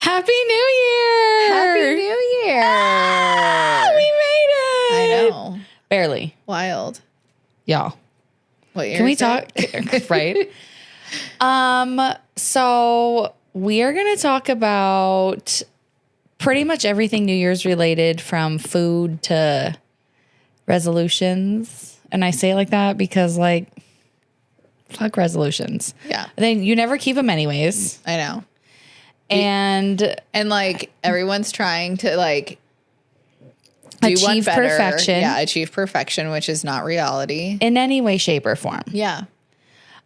Happy New Year! Happy New Year! We made it! I know. Barely. Wild. Y'all. What year Can we is it? talk? Right? So we are going to talk about pretty much everything New Year's related, from food to resolutions. And I say it like that because, like, fuck resolutions. Yeah. Then you never keep them anyways. I know. And like everyone's trying to like do one achieve better. perfection. Yeah, achieve perfection, which is not reality. in any way, shape, or form. Yeah.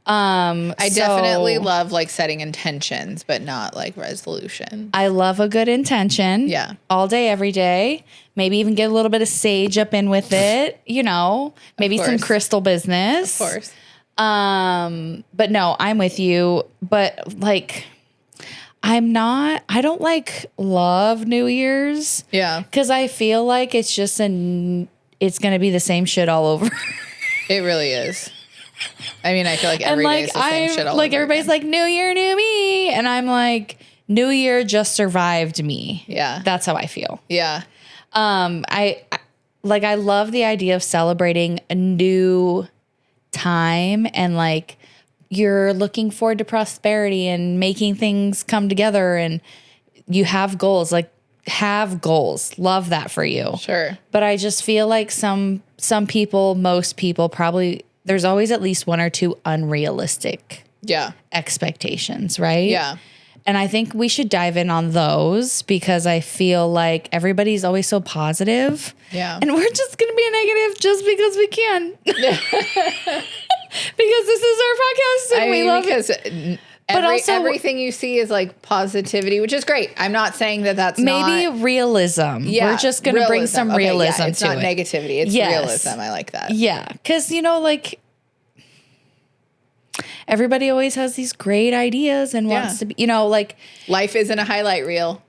I definitely love like setting intentions, but not like resolution. I love a good intention. Yeah. All day, every day. Maybe even get a little bit of sage up in with it, you know, maybe some crystal business. Of course. But no, I'm with you. But like, I don't like love New Year's. Yeah. Because I feel like it's just it's going to be the same shit all over. It really is. I mean, I feel like every day is the same shit all like over everybody's again. like, New Year, new me. And I'm like, New Year just survived me. Yeah. That's how I feel. Yeah. I love the idea of celebrating a new time, and like you're looking forward to prosperity and making things come together, and you have goals. Like, have goals. Love that for you. Sure. But I just feel like some people, most people probably, there's always at least one or two unrealistic expectations, right? Yeah. And I think we should dive in on those, because I feel like everybody's always so positive. Yeah. And we're just going to be negative just because we can. Because this is our podcast and we love it. But also, everything you see is like positivity, which is great. I'm not saying that that's maybe not realism. Yeah, We're just going to bring some realism it's to not it. negativity. It's realism. I like that. Yeah. Because, you know, like, everybody always has these great ideas and wants to be, you know, like, life isn't a highlight reel.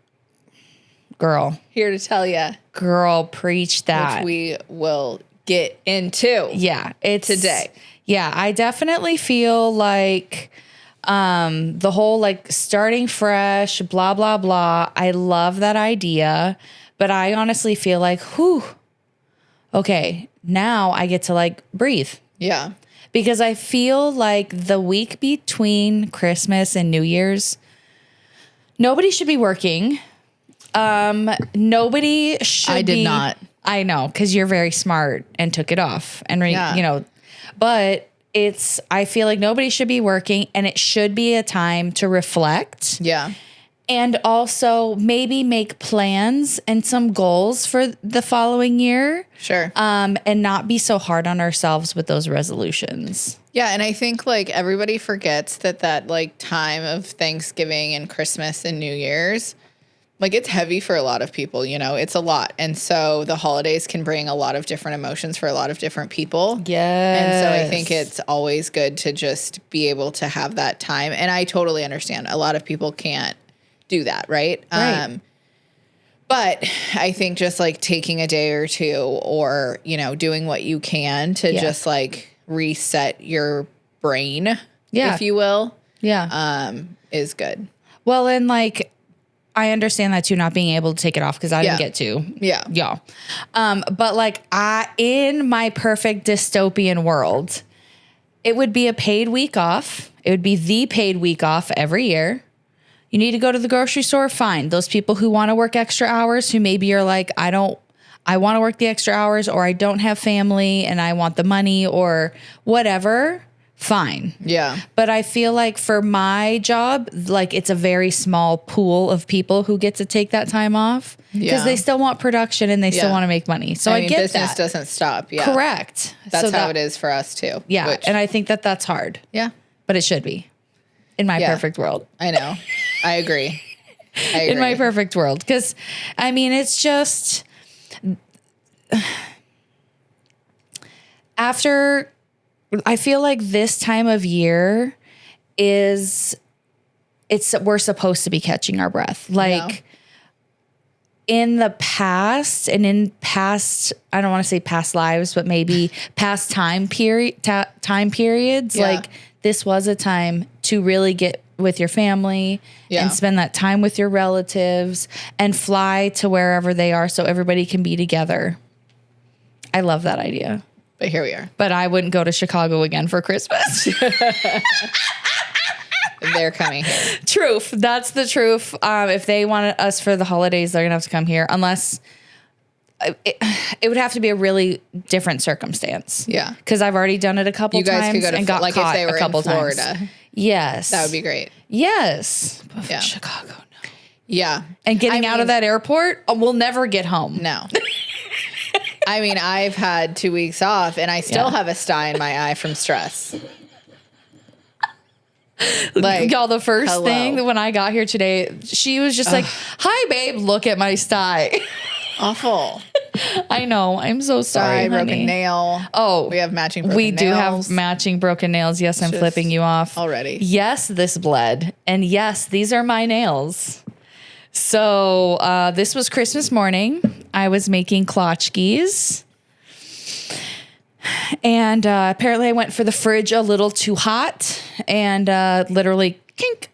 Girl, Here to tell you. Girl, preach that. Which we will get into. Yeah. It's today. Yeah. I definitely feel like the whole like starting fresh, blah, blah, blah. I love that idea. But I honestly feel like, okay, now I get to like breathe. Yeah. Because I feel like the week between Christmas and New Year's, nobody should be working. Nobody should be. I did not. I know, because you're very smart and took it off. And, you know, but I feel like nobody should be working, and it should be a time to reflect. Yeah. And also maybe make plans and some goals for the following year. Sure. And not be so hard on ourselves with those resolutions. Yeah. And I think like everybody forgets that like time of Thanksgiving and Christmas and New Year's, like it's heavy for a lot of people, you know, it's a lot. And so the holidays can bring a lot of different emotions for a lot of different people. Yes. And so I think it's always good to just be able to have that time. And I totally understand a lot of people can't do that, right? Right. But I think just like taking a day or two, or, you know, doing what you can to just like reset your brain, if you will, is good. Well, and like, I understand that too, not being able to take it off because I didn't get to. Yeah. Y'all. But like in my perfect dystopian world, it would be a paid week off. It would be the paid week off every year. You need to go to the grocery store, fine. Those people who want to work extra hours, who maybe are like, I want to work the extra hours, or I don't have family and I want the money or whatever, fine. Yeah. But I feel like for my job, like it's a very small pool of people who get to take that time off because they still want production and they still want to make money. So I mean, get business that. doesn't stop. Yeah. Correct. That's how it is for us too. Yeah. And I think that's hard. Yeah. But it should be in my perfect world. I know. I agree. In my perfect world. Because, I mean, it's just after, I feel like this time of year we're supposed to be catching our breath. Like in the past and in past, I don't want to say past lives, but maybe past time periods, like this was a time to really get with your family Yeah. and spend that time with your relatives and fly to wherever they are so everybody can be together. I love that idea. But here we are. But I wouldn't go to Chicago again for Christmas. They're coming here. Truth. That's the truth. If they want us for the holidays, they're going to have to come here unless it would have to be a really different circumstance. Yeah. Because I've already done it a couple You guys times could go to and got like caught if they were a couple in Florida. times. Yes. That would be great. Yes. But Yeah. Chicago, no. Yeah. And getting I out of mean, that airport, we'll never get home. No. I mean, I've had 2 weeks off and I still Yeah. have a sty in my eye from stress. Like, Y'all, the first hello. thing that when I got here today, she was just like, "Hi, babe, look at my sty." awful. I know. I'm so sorry, Sty, broken honey. nail. Oh, We have matching broken we do nails have matching broken nails. Yes, I'm Just flipping you off already. Yes, this bled, and yes, these are my nails. So this was Christmas morning. I was making tchotchkes. And apparently I went for the fridge a little too hot and literally kink.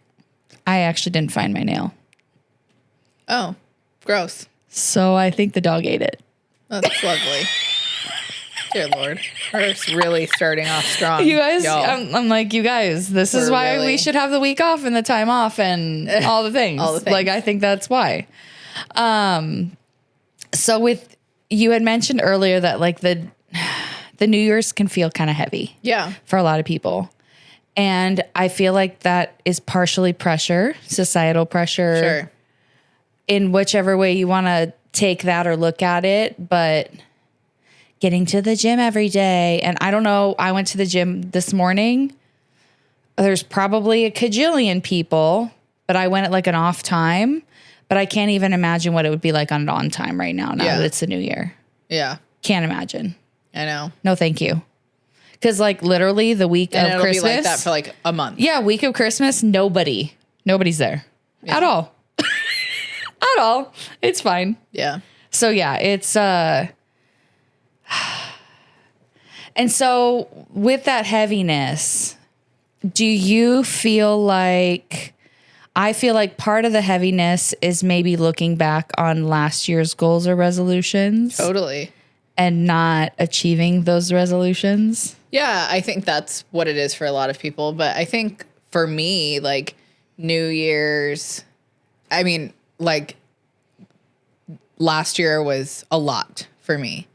I actually didn't find my nail. Oh, gross. So I think the dog ate it. That's lovely. Dear Lord. We're really starting off strong. You guys, y'all. I'm like, you guys, this is We're why we really- should have the week off and the time off and all the things. All the things. Like, I think that's why. So with, you had mentioned earlier that like the New Year's can feel kind of heavy. Yeah. For a lot of people. And I feel like that is partially pressure, societal pressure, Sure. in whichever way you want to take that or look at it. But getting to the gym every day. And I don't know, I went to the gym this morning. There's probably a cajillion people, but I went at like an off time. But I can't even imagine what it would be like on an on time right now Yeah. that it's the new year. Yeah. Can't imagine. I know. No, thank you. Because like literally the week And of it'll Christmas. be like that for like a month. Yeah, week of Christmas, nobody's there at all. At all. It's fine. Yeah. So yeah, it's and so with that heaviness, do you feel like I feel like part of the heaviness is maybe looking back on last year's goals or resolutions Totally. and not achieving those resolutions? Yeah, I think that's what it is for a lot of people. But I think for me, like New Year's, I mean, like last year was a lot for me.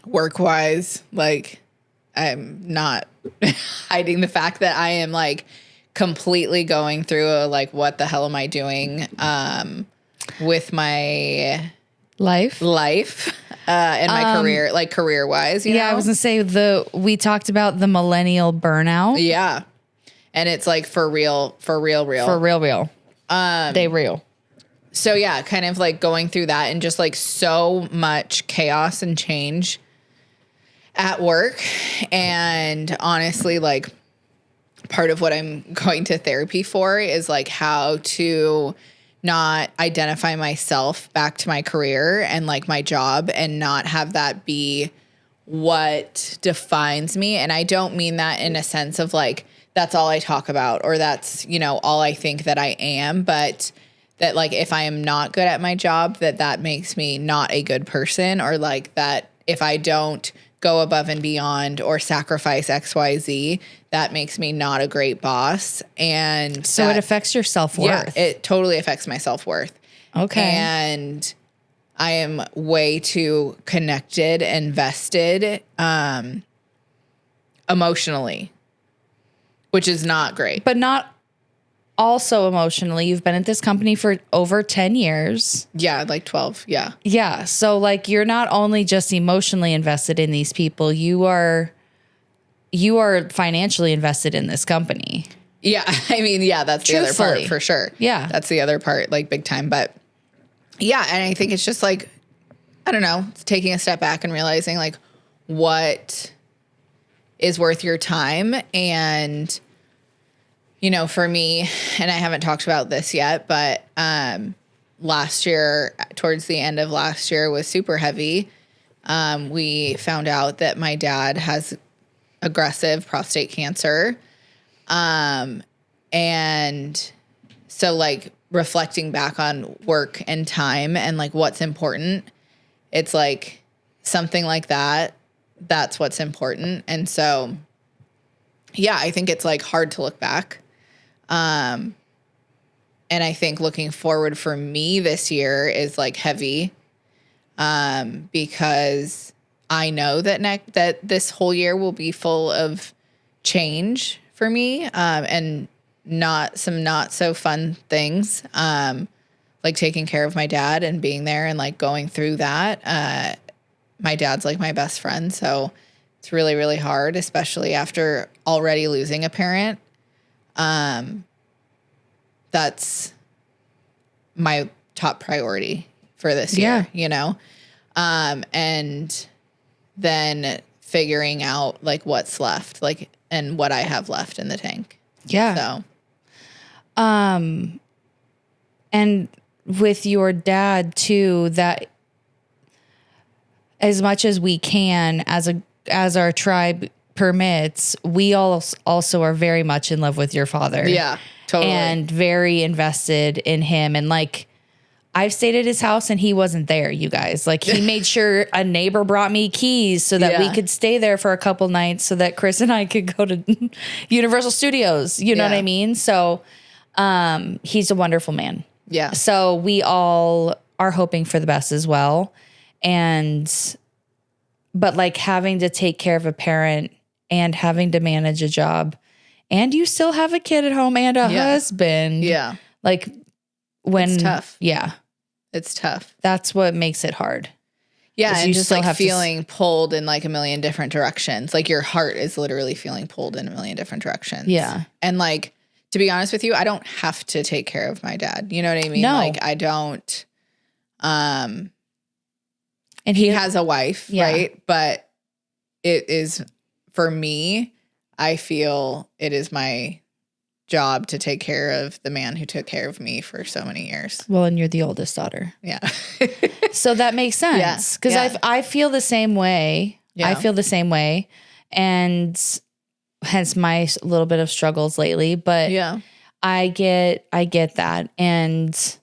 Work wise, like I'm not hiding the fact that I am like completely going through a, like, what the hell am I doing with my Life? life and my career, like career wise, you know? Yeah, I was gonna say we talked about the millennial burnout. Yeah. And it's like for real. For real. They real. So yeah, kind of like going through that and just like so much chaos and change at work. And honestly, like part of what I'm going to therapy for is like how to not identify myself back to my career and like my job and not have that be what defines me. And I don't mean that in a sense of like, that's all I talk about or that's, you know, all I think that I am, but that like, if I am not good at my job, that makes me not a good person, or like that if I don't go above and beyond or sacrifice XYZ, that makes me not a great boss. And So it affects your self-worth. yeah, it totally affects my self-worth. Okay. And I am way too connected and vested emotionally, which is not great. But not also emotionally. You've been at this company for over 10 years. Yeah, like 12. Yeah. Yeah. So like you're not only just emotionally invested in these people, you are financially invested in this company. Yeah. I mean, yeah, that's the other part Truthfully. for sure. Yeah. That's the other part, like big time. But yeah, and I think it's just like, I don't know, it's taking a step back and realizing like what is worth your time. And, you know, for me, and I haven't talked about this yet, but last year, towards the end of last year was super heavy. We found out that my dad has aggressive prostate cancer. And so like reflecting back on work and time and like what's important, it's like something like that. That's what's important. And so, yeah, I think it's like hard to look back. And I think looking forward for me this year is like heavy, because I know that this whole year will be full of change for me, and not so fun things, like taking care of my dad and being there and like going through that. My dad's like my best friend, so it's really, really hard, especially after already losing a parent. That's my top priority for this year, you know? And then figuring out like what's left, like, and what I have left in the tank. Yeah. So, and with your dad too, that as much as we can, as our tribe permits, we all also are very much in love with your father. yeah, totally. And very invested in him. And like, I've stayed at his house and he wasn't there, you guys. Like, he made sure a neighbor brought me keys so that we could stay there for a couple nights so that Chris and I could go to Universal Studios. You know what I mean? So he's a wonderful man. Yeah. So we all are hoping for the best as well. But like having to take care of a parent and having to manage a job, and you still have a kid at home and a husband. Yeah. Like when, it's tough. Yeah. It's tough. That's what makes it hard. Yeah. And you just still like have to feeling pulled in like a million different directions. Like your heart is literally feeling pulled in a million different directions. Yeah. And like, to be honest with you, I don't have to take care of my dad. You know what I mean? No. Like I don't, And he has a wife, Yeah. right? But it is, for me, I feel it is my job to take care of the man who took care of me for so many years. Well, and you're the oldest daughter. Yeah. So that makes sense. Because I feel the same way. Yeah. I feel the same way. And hence my little bit of struggles lately. But Yeah. I get that. And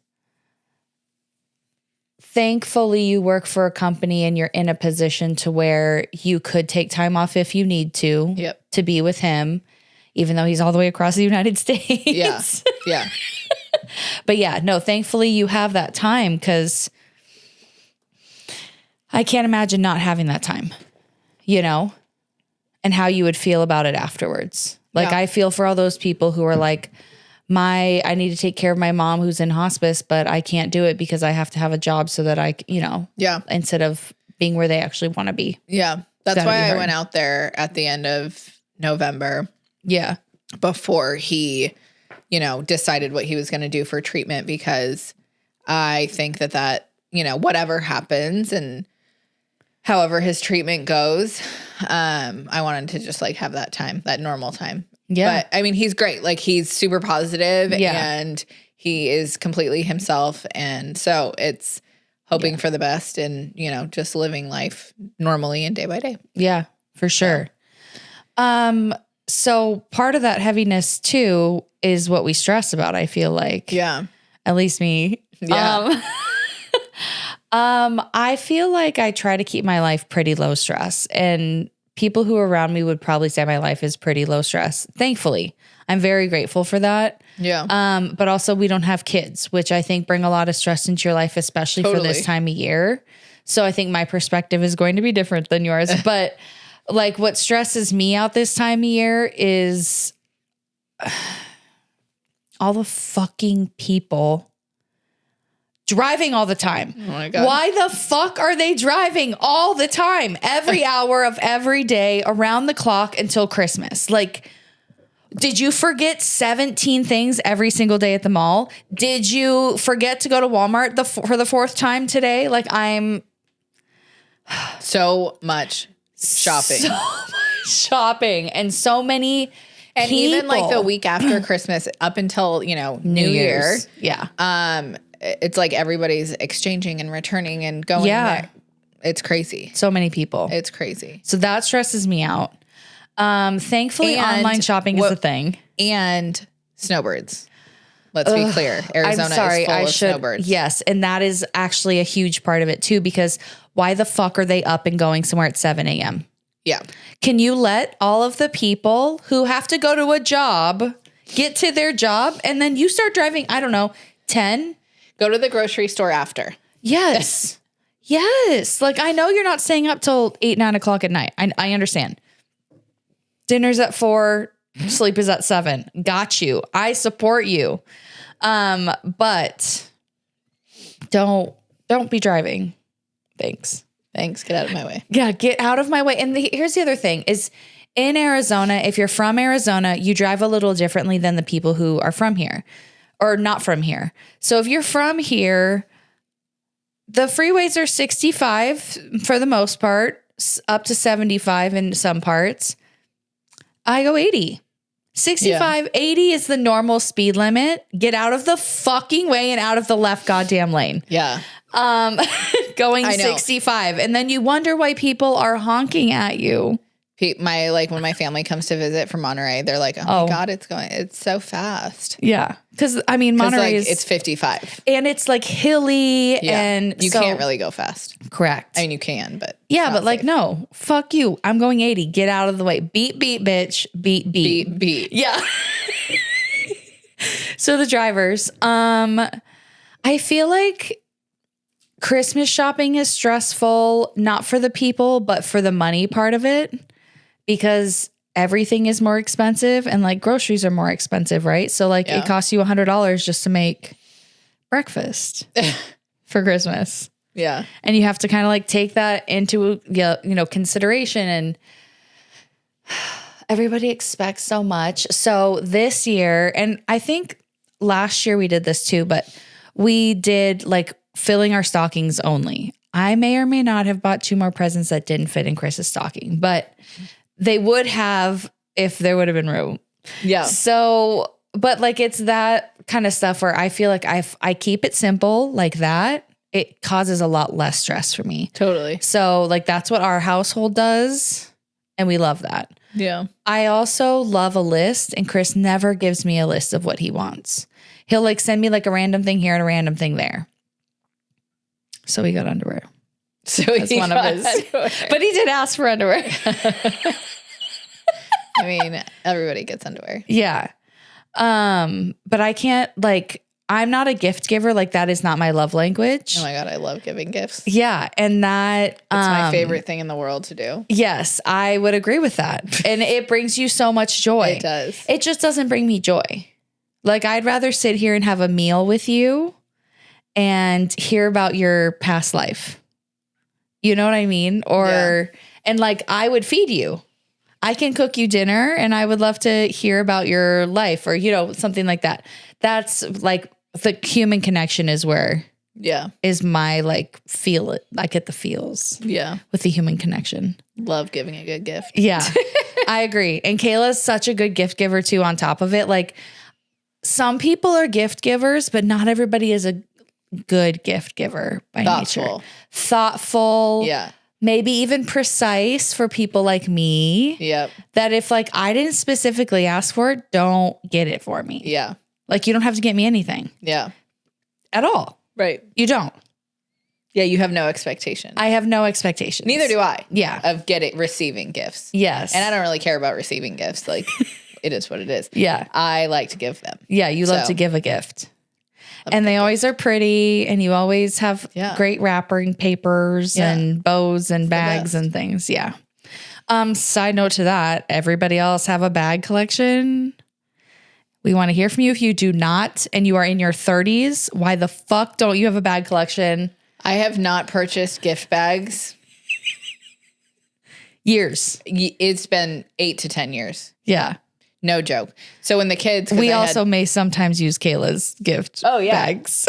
thankfully you work for a company and you're in a position to where you could take time off if you need to, Yep. to be with him, even though he's all the way across the United States. Yeah. Yeah. But yeah, no, thankfully you have that time, because I can't imagine not having that time, you know, and how you would feel about it afterwards. Like Yeah. I feel for all those people who are like, I need to take care of my mom who's in hospice, but I can't do it because I have to have a job so that I, you know, Yeah. instead of being where they actually want to be. Yeah. That's Gotta why be I hard. went out there at the end of November Yeah. before he, you know, decided what he was going to do for treatment, because I think that, you know, whatever happens and however his treatment goes, I wanted to just like have that time, that normal time. Yeah. But I mean, he's great. Like he's super positive Yeah. and he is completely himself. And so it's hoping for the best and, you know, just living life normally and day by day. Yeah, for sure. So part of that heaviness too is what we stress about, I feel like. Yeah. At least me. Yeah. I feel like I try to keep my life pretty low stress, and people who are around me would probably say my life is pretty low stress. Thankfully, I'm very grateful for that. Yeah. But also we don't have kids, which I think bring a lot of stress into your life, especially for Totally. this time of year. So I think my perspective is going to be different than yours. But like what stresses me out this time of year is all the fucking people driving all the time. Oh my God. Why the fuck are they driving all the time? Every hour of every day, around the clock until Christmas. Like, did you forget 17 things every single day at the mall? Did you forget to go to Walmart for the fourth time today? Like, I'm So much shopping. so much shopping and so many and even like the people. week after Christmas up until, you know, New Year. Year's. Yeah. It's like everybody's exchanging and returning and going Yeah. there. It's crazy. So many people. It's crazy. So that stresses me out. Thankfully, And online shopping is a thing. And snowbirds. Let's be clear. Arizona is full of snowbirds. Yes, and that is actually a huge part of it too, because why the fuck are they up and going somewhere at 7 a.m.? Yeah. Can you let all of the people who have to go to a job get to their job and then you start driving, I don't know, 10? Go to the grocery store after. Yes. Yes. Like, I know you're not staying up till 8, 9 o'clock at night. I understand. Dinner's at 4, sleep is at 7. Got you. I support you. But don't be driving. Thanks. Get out of my way. Yeah, get out of my way. And here's the other thing is in Arizona, if you're from Arizona, you drive a little differently than the people who are from here or not from here. So if you're from here, the freeways are 65 for the most part, up to 75 in some parts. I go 80. 65, 80 is the normal speed limit. Get out of the fucking way and out of the left goddamn lane. Yeah. Going 65. And then you wonder why people are honking at you. When my family comes to visit from Monterey, they're like, oh my God, it's so fast. Yeah. Because I mean, Monterey is, it's 55 and it's like hilly and you can't really go fast. Correct. I mean, you can, but yeah, but like, no, fuck you. I'm going 80. Get out of the way. Beep, beep, bitch. Beep, beep. Beep, beep. Yeah. So the drivers, I feel like Christmas shopping is stressful, not for the people, but for the money part of it, because everything is more expensive and like groceries are more expensive, right? So like it costs you $100 just to make breakfast for Christmas. Yeah. And you have to kind of like take that into, consideration, and everybody expects so much. So this year, and I think last year we did this too, but we did like filling our stockings only. I may or may not have bought 2 more presents that didn't fit in Chris's stocking, but they would have if there would have been room. Yeah. So, but like it's that kind of stuff where I feel like I keep it simple like that. It causes a lot less stress for me. Totally. So like that's what our household does. And we love that. Yeah. I also love a list, and Chris never gives me a list of what he wants. He'll like send me like a random thing here and a random thing there. So we got underwear. So that's one of his. Underwear. But he did ask for underwear. I mean, everybody gets underwear. Yeah. But I can't I'm not a gift giver. Like that is not my love language. Oh my God, I love giving gifts. Yeah. And that it's my favorite thing in the world to do. Yes, I would agree with that. And it brings you so much joy. It does. It just doesn't bring me joy. Like I'd rather sit here and have a meal with you and hear about your past life. You know what I mean? And like I would feed you. I can cook you dinner and I would love to hear about your life or, something like that. That's like the human connection is where is my feel it. I get the feels with the human connection. Love giving a good gift. Yeah, I agree. And Kayla's such a good gift giver too on top of it. Like some people are gift givers, but not everybody is a good gift giver by nature. Thoughtful. Yeah. Maybe even precise for people like me. Yep. That if I didn't specifically ask for it, don't get it for me. Yeah. Like you don't have to get me anything. Yeah. At all. Right. You don't. Yeah, you have no expectation. I have no expectations. Neither do I. Yeah. Of receiving gifts. Yes. And I don't really care about receiving gifts. Like it is what it is. Yeah. I like to give them. Yeah, you love to give a gift. And they always are pretty, and you always have great wrapping papers and bows and bags and things. Yeah. Side note to that, everybody else have a bag collection? We want to hear from you. If you do not, and you are in your 30s, why the fuck don't you have a bag collection? I have not purchased gift bags. Years. It's been 8 to 10 years. Yeah. No joke. So when the kids, we also may sometimes use Kayla's gift bags.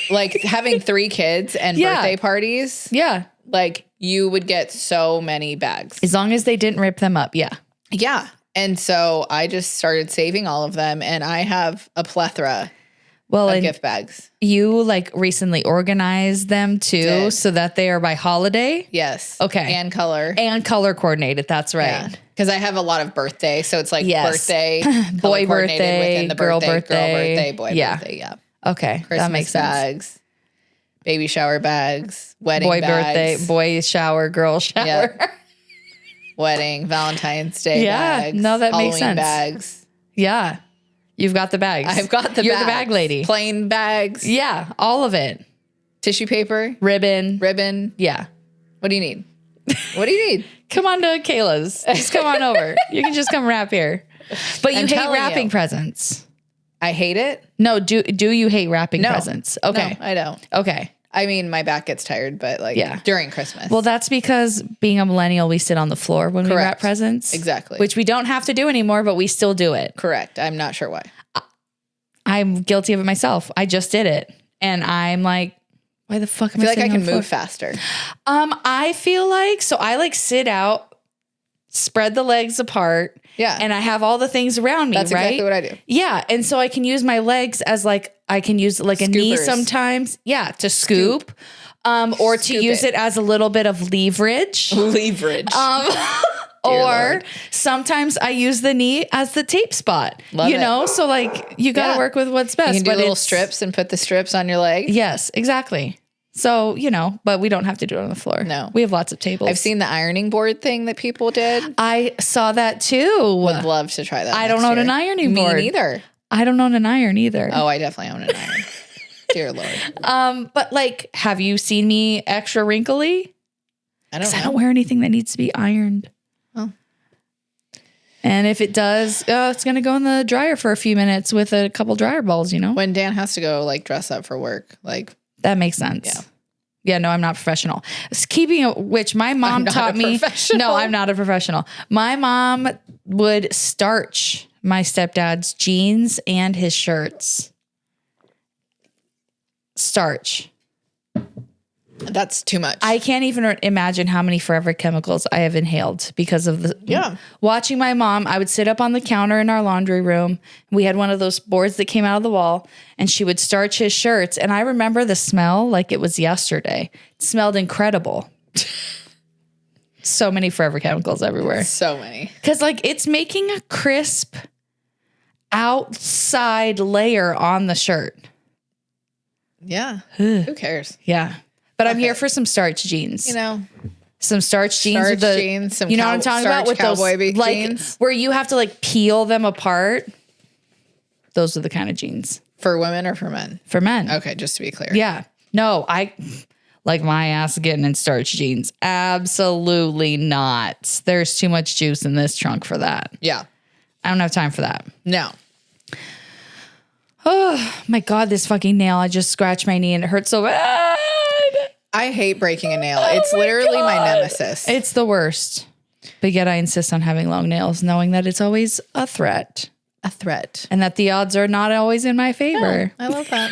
Like having 3 kids and birthday parties. Yeah. Like you would get so many bags. As long as they didn't rip them up. Yeah. Yeah. And so I just started saving all of them, and I have a plethora. Well, of and gift bags. you like recently organized them too, Did. so that they are by holiday. Yes. Okay. And color. And color coordinated. That's right. Because I have a lot of birthday. So it's like Yes. birthday, Boy color coordinated birthday, within the girl birthday, boy Yeah. birthday. Yeah. Okay. Christmas that makes sense. bags, baby shower bags, wedding Boy bags, birthday, boy shower, girl shower. Yep. Wedding, Valentine's Day Yeah, bags. no, that makes Halloween sense. bags. Yeah. You've got the bags. I've got the You're bags. the bag lady. Plain bags. Yeah. All of it. Tissue paper. Ribbon. Ribbon. Yeah. What do you need? What do you need? Come on to Kayla's. Just come on over. You can just come wrap here. But you I'm hate telling wrapping you. presents. I hate it. No, do you hate wrapping No. presents? Okay. No, I don't. Okay. I mean, my back gets tired, but like Yeah. during Christmas. Well, that's because being a millennial, we sit on the floor when we wrap Correct. presents. Exactly. Which we don't have to do anymore, but we still do it. Correct. I'm not sure why. I'm guilty of it myself. I just did it. And I'm like, why the fuck am I I feel like I sitting on can the floor? move faster. I feel like, so I like sit out, spread the legs apart. Yeah. And I have all the things around me, That's right? exactly what I do. Yeah. And so I can use my legs as like, I can use like a knee Scoopers. sometimes. Yeah. To scoop. Or to Scoop use it. it as a little bit of leverage. Leverage. Or Lord. sometimes I use the knee as the tape spot. Love you it. know? So like you got to Yeah. work with what's best. You can do but little it's- strips and put the strips on your leg. Yes, exactly. So, but we don't have to do it on the floor. No. We have lots of tables. I've seen the ironing board thing that people did. I saw that too. Would love to try that. I don't next own an year. ironing board. Me neither. I don't own an iron either. Oh, I definitely own an iron. Dear Lord. But like, have you seen me extra wrinkly? I don't 'Cause know. I don't wear anything that needs to be ironed. Oh. And if it does, it's going to go in the dryer for a few minutes with a couple dryer balls, When Dan has to go like dress up for work, like That makes sense. Yeah. Yeah, no, I'm not professional. Which my mom not taught a me. professional. No, I'm not a professional. My mom would starch my stepdad's jeans and his shirts. Starch. that's too much. I can't even imagine how many forever chemicals I have inhaled because of the Yeah. Watching my mom, I would sit up on the counter in our laundry room. We had one of those boards that came out of the wall, and she would starch his shirts. And I remember the smell like it was yesterday. It smelled incredible. So many forever chemicals everywhere. so many. Because like it's making a crisp outside layer on the shirt. Yeah. Who cares? Yeah. But I'm here Okay. for some starch jeans. Some starch jeans Starch with the jeans, some you know what I'm talking about starch with those cowboy big like jeans. where you have to like peel them apart. Those are the kind of jeans For women or for men? for men. Okay, just to be clear. Yeah. No, I like my ass getting in starch jeans. Absolutely not. There's too much juice in this trunk for that. Yeah. I don't have time for that. No. Oh my God, this fucking nail. I just scratched my knee and it hurts so bad. I hate breaking a nail. It's literally my nemesis. It's the worst. But yet I insist on having long nails, knowing that it's always a threat a threat. and that the odds are not always in my favor. I love that.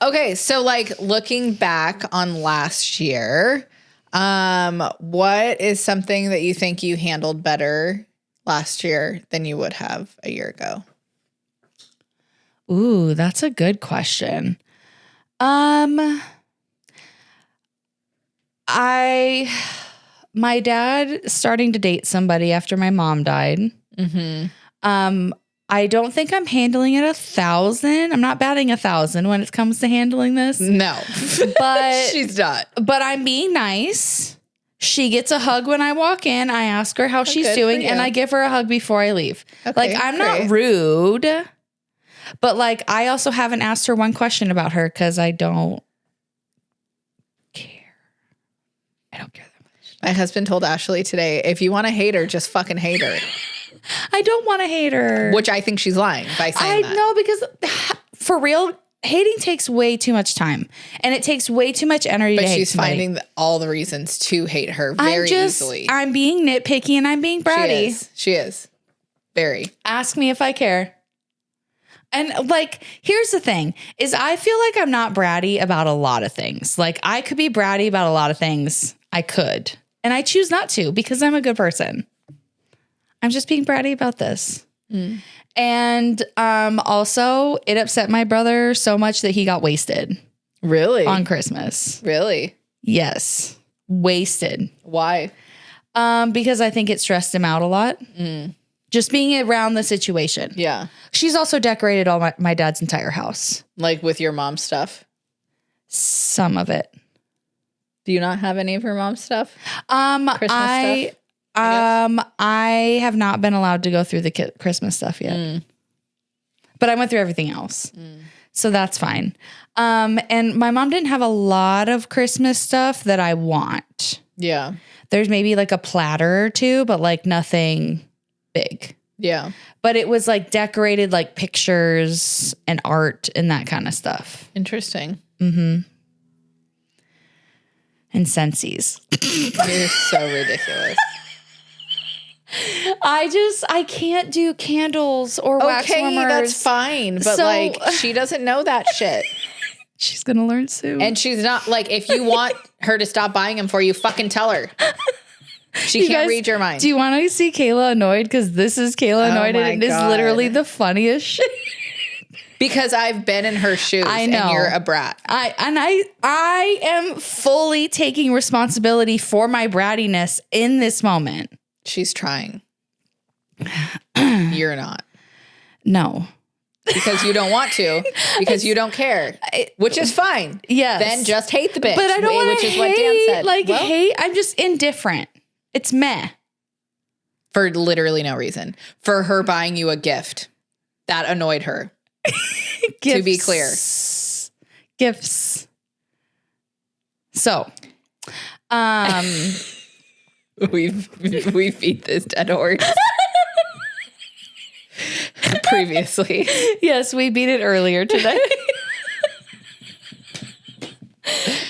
Okay, so like looking back on last year, what is something that you think you handled better last year than you would have a year ago? Ooh, that's a good question. My dad starting to date somebody after my mom died. I don't think I'm handling it 1,000. I'm not batting 1,000 when it comes to handling this, No. but She's not. but I'm being nice. She gets a hug when I walk in. I ask her how she's good for doing, and you. I give her a hug before I leave. Okay, Like I'm not great. rude, but like I also haven't asked her one question about her because I don't care. I don't care that much. My husband told Ashley today, if you want to hate her, just fucking hate her. I don't want to hate her. Which I think she's lying by saying that. know because for real, hating takes way too much time, and it takes way too much energy But to hate she's somebody. finding all the reasons to hate her very easily. I'm being nitpicky and I'm being She bratty. is. She is. Very. Ask me if I care. And like, here's the thing is I feel like I'm not bratty about a lot of things. Like I could be bratty about a lot of things. I could. And I choose not to because I'm a good person. I'm just being bratty about this. And also, it upset my brother so much that he got wasted Really? on Christmas. Really? Yes, wasted. Why? Because I think it stressed him out a lot. Just being around the situation. Yeah. She's also decorated all my dad's entire house. Like with your mom's stuff? Some of it. Do you not have any of her mom's stuff? Christmas stuff? I have not been allowed to go through the Christmas stuff yet. But I went through everything else. So that's fine. And my mom didn't have a lot of Christmas stuff that I want. Yeah. There's maybe like a platter or two, but like nothing big. Yeah. But it was like decorated like pictures and art and that kind of stuff. Interesting. And Scentsies. You're so ridiculous. I can't do candles or wax warmers. That's fine. But So- like, she doesn't know that shit. She's going to learn soon. And she's not like, if you want her to stop buying them for you, fucking tell her. She You can't guys, read your mind. Do you want to see Kayla annoyed? Because this is Kayla annoyed, my and it is God. literally the funniest shit. Because I've been in her shoes I know. and you're a brat. I am fully taking responsibility for my brattiness in this moment. She's trying. You're not. No. Because you don't want to, because you don't care, which is fine. Yes. Then just hate the bitch. But I don't want which to is what Dan said. Like, Well, hate. I'm just indifferent. It's meh. for literally no reason. For her buying you a gift. That annoyed her. To be clear. Gifts. So, we beat this dead horse. Previously. yes, we beat it earlier today.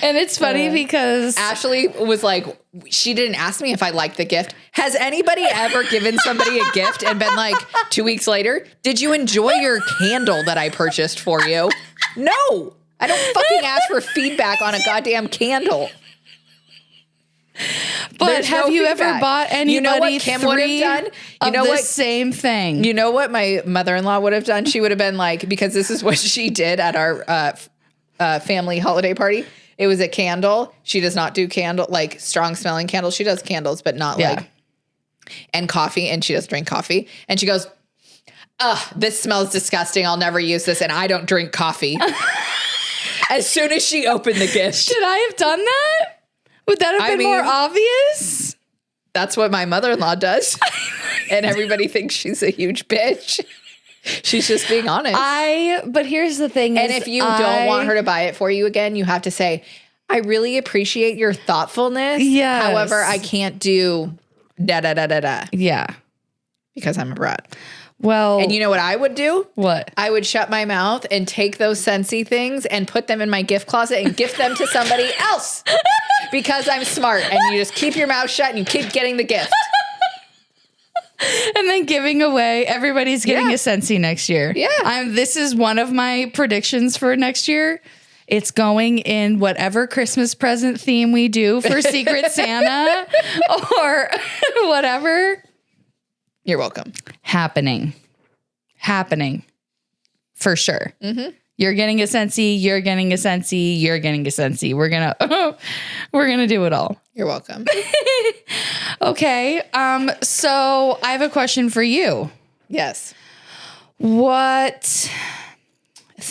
And it's funny because Ashley was like, she didn't ask me if I liked the gift. Has anybody ever given somebody a gift and been like, 2 weeks later, did you enjoy your candle that I purchased for you? No, I don't fucking ask for feedback on a goddamn candle. but There's have no you ever feedback. bought anybody You know what Kim would have three done? You of know the what? same thing? You know what my mother-in-law would have done? She would have been like, because this is what she did at our family holiday party. It was a candle. She does not do candle, like strong smelling candles. She does candles, but not like, and coffee. And she does drink coffee. And she goes, ugh, this smells disgusting. I'll never use this. And I don't drink coffee. As soon as she opened the gift. Should I have done that? Would that have been more obvious? That's what my mother-in-law does. And everybody thinks she's a huge bitch. She's just being honest. But here's the thing. And if you don't want her to buy it for you again, you have to say, I really appreciate your thoughtfulness. Yes. However, I can't do da-da-da-da-da Yeah. because I'm a brat. Well. And you know what I would do? what? I would shut my mouth and take those Scentsy things and put them in my gift closet and gift them to somebody else because I'm smart. And you just keep your mouth shut and you keep getting the gift. And then giving away, everybody's getting Yeah. a Scentsy next year. Yeah. This is one of my predictions for next year. It's going in whatever Christmas present theme we do for Secret Santa or whatever. You're welcome. Happening for sure. You're getting a Scentsy. You're getting a Scentsy. You're getting a Scentsy. We're gonna do it all. You're welcome. Okay. So I have a question for you. Yes. What,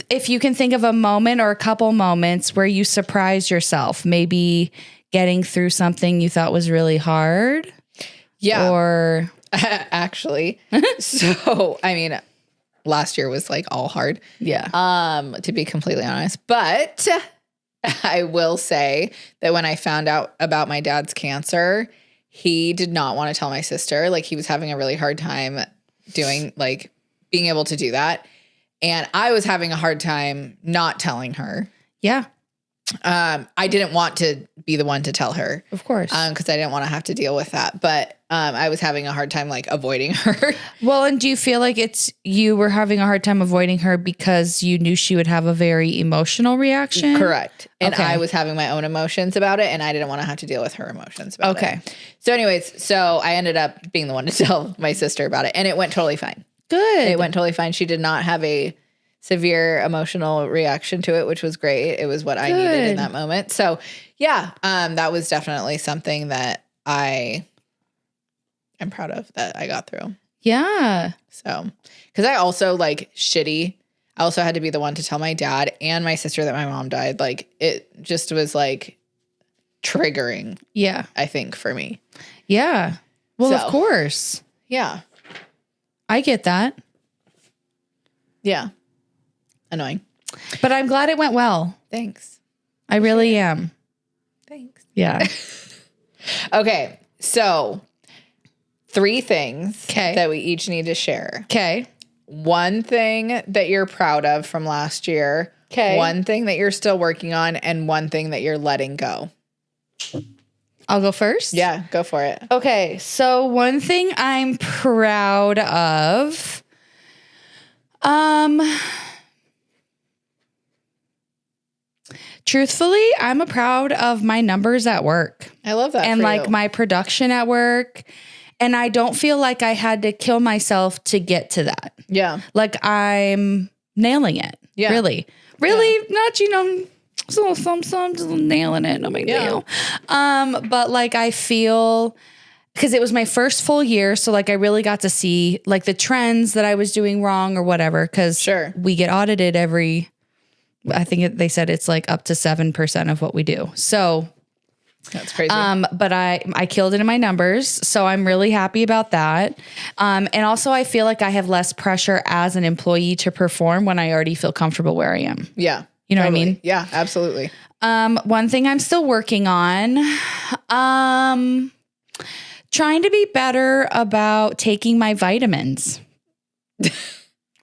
if you can think of a moment or a couple moments where you surprised yourself, maybe getting through something you thought was really hard? Yeah. Or Actually. So, I mean, last year was like all hard. yeah. To be completely honest. But I will say that when I found out about my dad's cancer, he did not want to tell my sister. Like, he was having a really hard time doing, like, being able to do that. And I was having a hard time not telling her. Yeah. I didn't want to be the one to tell her. Of course. Because I didn't want to have to deal with that. But I was having a hard time, like, avoiding her. Well, and do you feel like you were having a hard time avoiding her because you knew she would have a very emotional reaction? Correct. And Okay. I was having my own emotions about it, and I didn't want to have to deal with her emotions about it. Okay. So anyways, so I ended up being the one to tell my sister about it, and it went totally fine. Good. It went totally fine. She did not have a severe emotional reaction to it, which was great. It was what I needed in that moment. So yeah, that was definitely something that I am proud of that I got through. Yeah. So, because I also like shitty. I also had to be the one to tell my dad and my sister that my mom died. Like it just was like triggering. Yeah. I think for me. Yeah. Well, So. of course. Yeah. I get that. Yeah. Annoying. But I'm glad it went well. Thanks. I really am. Thanks. Yeah. Okay. So 3 things 'Kay. that we each need to share. Okay. One thing that you're proud of from last year. 'Kay. One thing that you're still working on, and one thing that you're letting go. I'll go first. Yeah, go for it. Okay. So one thing I'm proud of, truthfully, I'm proud of my numbers at work. I love that. And for like you. my production at work. And I don't feel like I had to kill myself to get to that. Yeah. Like I'm nailing it. Yeah. Really. Not, some just nailing it. No big deal. But like I feel, because it was my first full year. So like I really got to see like the trends that I was doing wrong or whatever. Cause Sure. we get audited I think they said it's like up to 7% of what we do. So That's crazy. but I killed it in my numbers. So I'm really happy about that. And also I feel like I have less pressure as an employee to perform when I already feel comfortable where I am. Yeah. You know what I mean? Yeah, absolutely. One thing I'm still working on, trying to be better about taking my vitamins.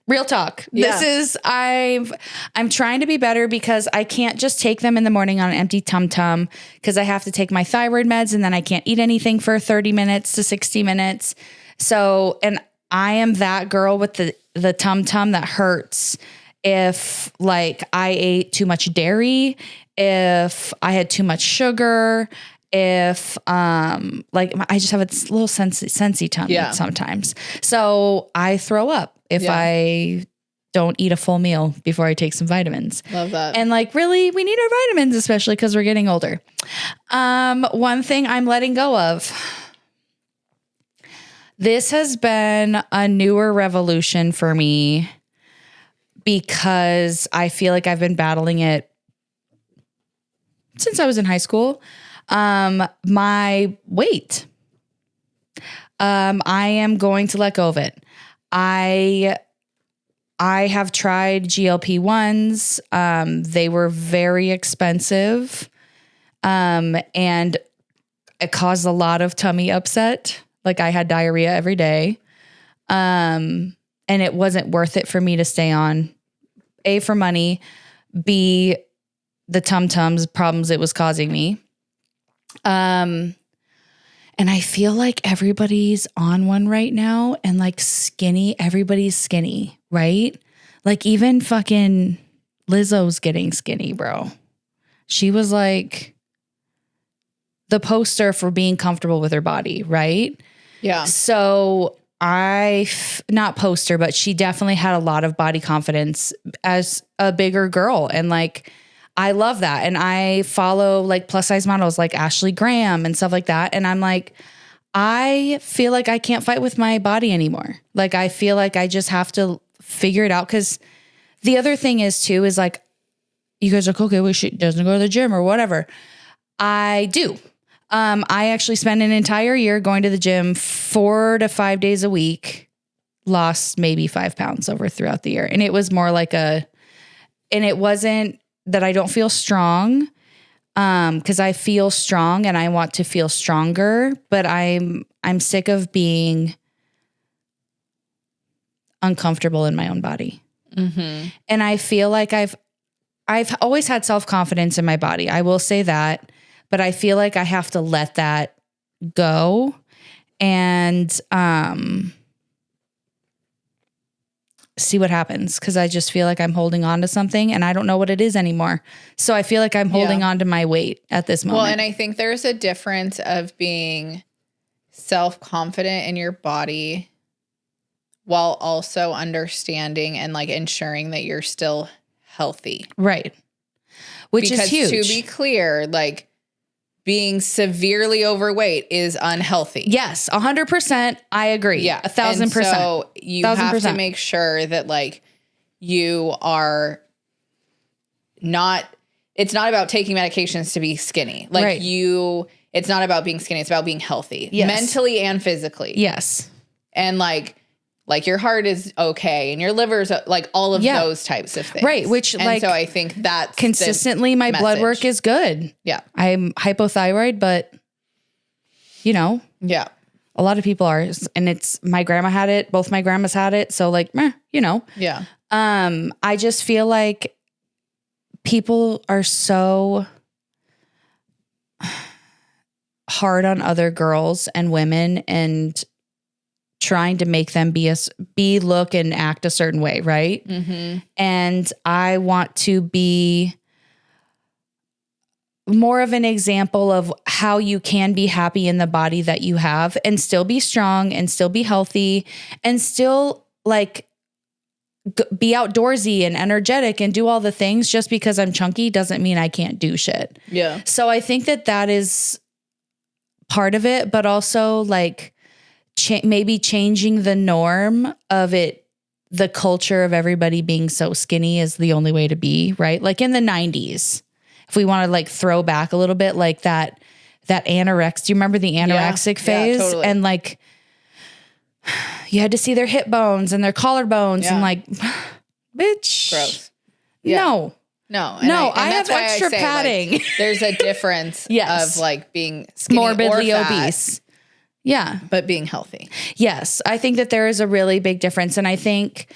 Real talk. Yeah. I'm trying to be better because I can't just take them in the morning on an empty tum-tum because I have to take my thyroid meds and then I can't eat anything for 30 minutes to 60 minutes. So, and I am that girl with the tum-tum that hurts if like I ate too much dairy, if I had too much sugar, if like I just have a little sensey tummy sometimes. So I throw up if I don't eat a full meal before I take some vitamins. Love that. And like really we need our vitamins, especially because we're getting older. One thing I'm letting go of. This has been a newer revolution for me because I feel like I've been battling it since I was in high school. My weight. I am going to let go of it. I have tried GLP-1s. They were very expensive. And it caused a lot of tummy upset. Like I had diarrhea every day. And it wasn't worth it for me to stay on. A, for money. B, the tum-tums problems it was causing me. And I feel like everybody's on one right now and like skinny, everybody's skinny, right? Like even fucking Lizzo's getting skinny, bro. She was like the poster for being comfortable with her body, right? Yeah. So not poster, but she definitely had a lot of body confidence as a bigger girl. And like, I love that. And I follow like plus size models like Ashley Graham and stuff like that. And I'm like, I feel like I can't fight with my body anymore. Like, I feel like I just have to figure it out. Cause the other thing is too, is like, you guys are like, okay, well, she doesn't go to the gym or whatever. I do. I actually spent an entire year going to the gym 4 to 5 days a week, lost maybe 5 pounds throughout the year. And it was more like and it wasn't that I don't feel strong, because I feel strong and I want to feel stronger, but I'm sick of being uncomfortable in my own body. Mm-hmm. And I feel like I've always had self-confidence in my body. I will say that, but I feel like I have to let that go and see what happens, because I just feel like I'm holding on to something and I don't know what it is anymore. So I feel like I'm holding on to my weight at this moment. Well, and I think there's a difference of being self-confident in your body while also understanding and like ensuring that you're still healthy. Right. Which Because is huge. to be clear, like being severely overweight is unhealthy. Yes, 100%. I agree. Yeah. 1,000%. So you have to make sure that like you are not, it's not about taking medications to be skinny. Like Right. it's not about being skinny. It's about being healthy, Yes. mentally and physically. Yes. And like your heart is okay and your liver's like all of those types of things. Right. Which and like, so I think that's consistently my blood work is good. Yeah. I'm hypothyroid, but you know, Yeah. a lot of people are, and it's, my grandma had it. Both my grandmas had it. So like, you know, Yeah. I just feel like people are so hard on other girls and women and trying to make them be, look and act a certain way. Right. Mm-hmm. And I want to be more of an example of how you can be happy in the body that you have and still be strong and still be healthy and still like be outdoorsy and energetic and do all the things. Just because I'm chunky doesn't mean I can't do shit. Yeah. So I think that is part of it, but also like maybe changing the norm of it. The culture of everybody being so skinny is the only way to be, right? Like in the 90s, if we want to like throw back a little bit, like that anorexia, do you remember the anorexic phase? Yeah, totally. And like, you had to see their hip bones and their collarbones and like, bitch. Gross. No. No. I have extra padding. Like, there's a difference Yes. of like being skinny Morbidly or fat, obese. Yeah. but being healthy. Yes. I think that there is a really big difference. And I think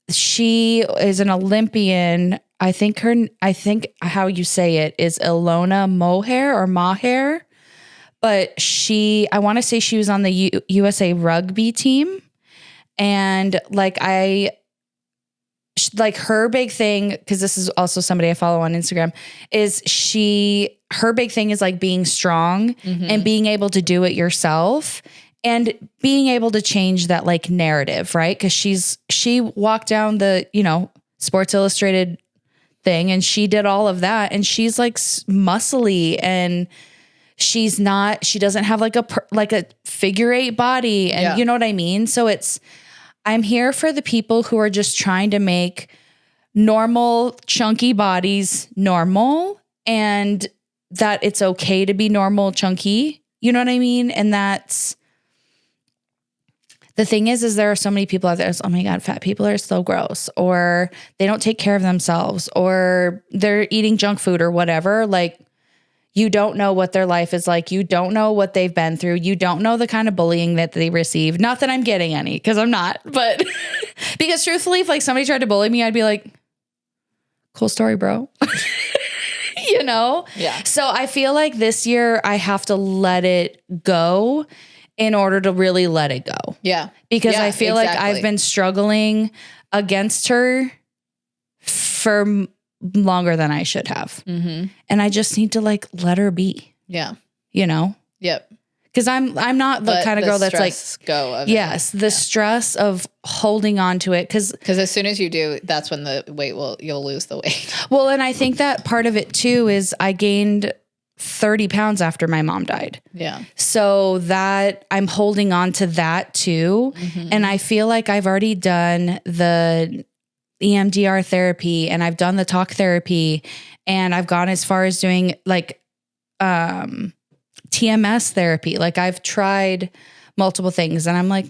she is an Olympian. I think how you say it is Ilona Mohair or Maher. But I want to say she was on the USA rugby team. And like her big thing, because this is also somebody I follow on Instagram, is her big thing is like being strong and being able to do it yourself and being able to change that like narrative, right? Because she walked down the, Sports Illustrated thing and she did all of that and she's like muscly and she doesn't have like a figure 8 body and you know what I mean? So I'm here for the people who are just trying to make normal chunky bodies normal and that it's okay to be normal chunky. You know what I mean? And that's the thing is there are so many people out there. Oh my God, fat people are so gross, or they don't take care of themselves, or they're eating junk food or whatever. Like, you don't know what their life is like. You don't know what they've been through. You don't know the kind of bullying that they receive. Not that I'm getting any, because I'm not, but because truthfully, if like somebody tried to bully me, I'd be like, cool story, bro. Yeah. So I feel like this year I have to let it go in order to really let it go. Yeah. Because I feel like I've been struggling against her for longer than I should have. Mm-hmm. And I just need to like let her be. Yeah. Yep. Because I'm not the kind of girl that's like, the stress of holding on to it. Because as soon as you do, that's when you'll lose the weight. Well, and I think that part of it too is I gained 30 pounds after my mom died. Yeah. So that I'm holding on to that too. Mm-hmm. And I feel like I've already done the EMDR therapy and I've done the talk therapy and I've gone as far as doing like TMS therapy. Like I've tried multiple things and I'm like,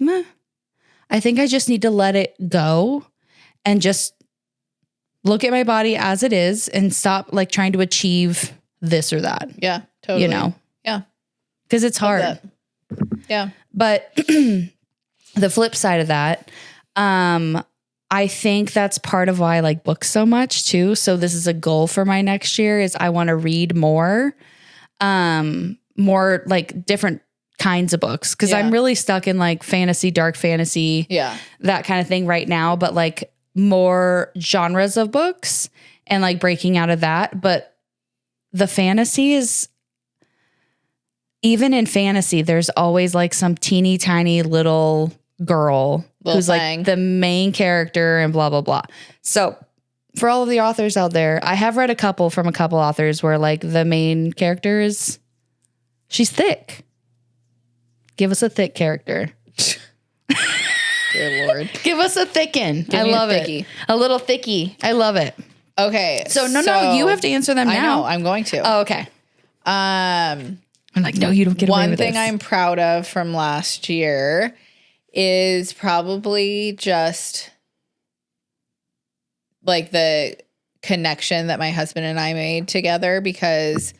I think I just need to let it go and just look at my body as it is and stop like trying to achieve this or that. Yeah, totally. Yeah. Because it's hard. Yeah. But the flip side of that, I think that's part of why I like books so much too. So this is a goal for my next year is I want to read more like different kinds of books. Cause I'm really stuck in like fantasy, dark fantasy, that kind of thing right now, but like more genres of books and like breaking out of that. But the fantasy is, even in fantasy, there's always like some teeny tiny little girl Lil who's Fang. like the main character and blah, blah, blah. So for all of the authors out there, I have read a couple from a couple authors where like the main character is, she's thick. Give us a thick character. Dear Lord. Give us a thickin'. I me a love it. thickie. A little thickie. I love it. Okay. So no, you have to answer them now. I know. I'm going to. Oh, okay. I'm like, no, you don't get away One with thing this. I'm proud of from last year is probably just like the connection that my husband and I made together, because